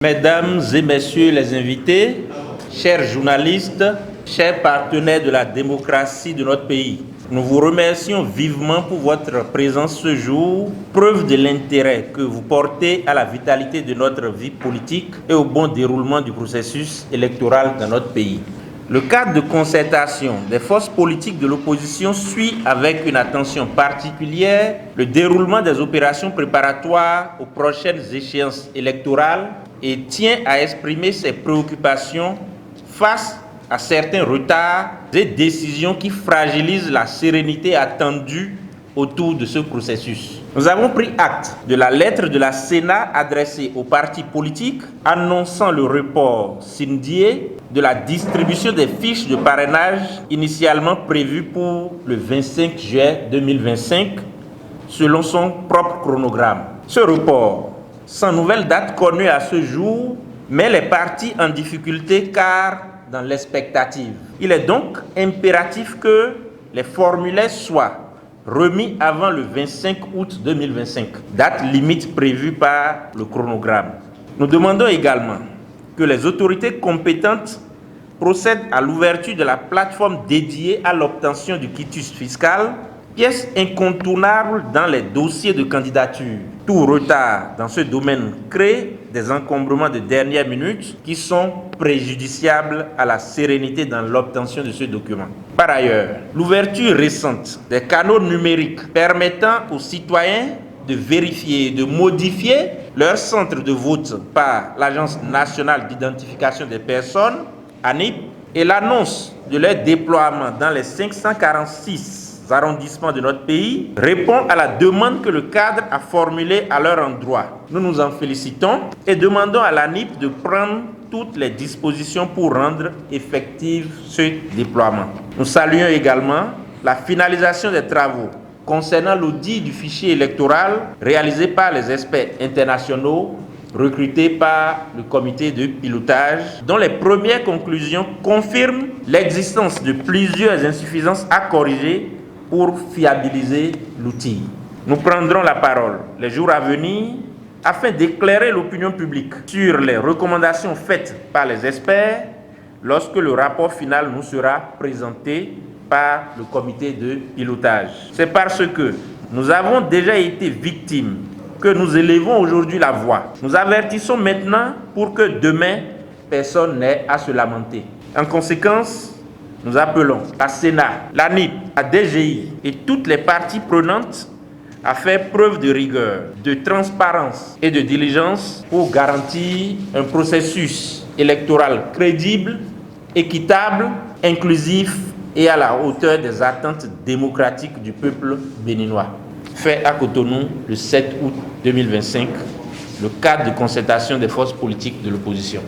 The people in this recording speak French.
Mesdames et messieurs les invités, chers journalistes, chers partenaires de la démocratie de notre pays, nous vous remercions vivement pour votre présence ce jour, preuve de l'intérêt que vous portez à la vitalité de notre vie politique et au bon déroulement du processus électoral dans notre pays. Le cadre de concertation des forces politiques de l'opposition suit avec une attention particulière le déroulement des opérations préparatoires aux prochaines échéances électorales et tient à exprimer ses préoccupations face à certains retards et décisions qui fragilisent la sérénité attendue autour de ce processus. Nous avons pris acte de la lettre de la Sénat adressée aux partis politiques annonçant le report signé de la distribution des fiches de parrainage initialement prévues pour le 25 juillet 2025 selon son propre chronogramme. Ce report, sans nouvelle date connue à ce jour, met les partis en difficulté car dans l'expectative. Il est donc impératif que les formulaires soient remis avant le 25 août 2025, date limite prévue par le chronogramme. Nous demandons également que les autorités compétentes procèdent à l'ouverture de la plateforme dédiée à l'obtention du quitus fiscal, pièce incontournable dans les dossiers de candidature. Tout retard dans ce domaine crée des encombrements de dernière minute qui sont préjudiciables à la sérénité dans l'obtention de ce document. Par ailleurs, l'ouverture récente des canaux numériques permettant aux citoyens de vérifier et de modifier leur centre de vote par l'Agence nationale d'identification des personnes, ANIP, et l'annonce de leur déploiement dans les 546 arrondissements de notre pays répond à la demande que le cadre a formulée à leur endroit. Nous nous en félicitons et demandons à l'ANIP de prendre toutes les dispositions pour rendre effectif ce déploiement. Nous saluons également la finalisation des travaux concernant l'audit du fichier électoral réalisé par les experts internationaux recrutés par le comité de pilotage, dont les premières conclusions confirment l'existence de plusieurs insuffisances à corriger pour fiabiliser l'outil. Nous prendrons la parole les jours à venir afin d'éclairer l'opinion publique sur les recommandations faites par les experts lorsque le rapport final nous sera présenté par le comité de pilotage. C'est parce que nous avons déjà été victimes que nous élevons aujourd'hui la voix. Nous avertissons maintenant pour que demain, personne n'ait à se lamenter. En conséquence, nous appelons la Sénat, l'ANIP, la DGI et toutes les parties prenantes à faire preuve de rigueur, de transparence et de diligence pour garantir un processus électoral crédible, équitable, inclusif et à la hauteur des attentes démocratiques du peuple béninois. Fait à Cotonou le 7 août 2025, le cadre de concertation des forces politiques de l'opposition.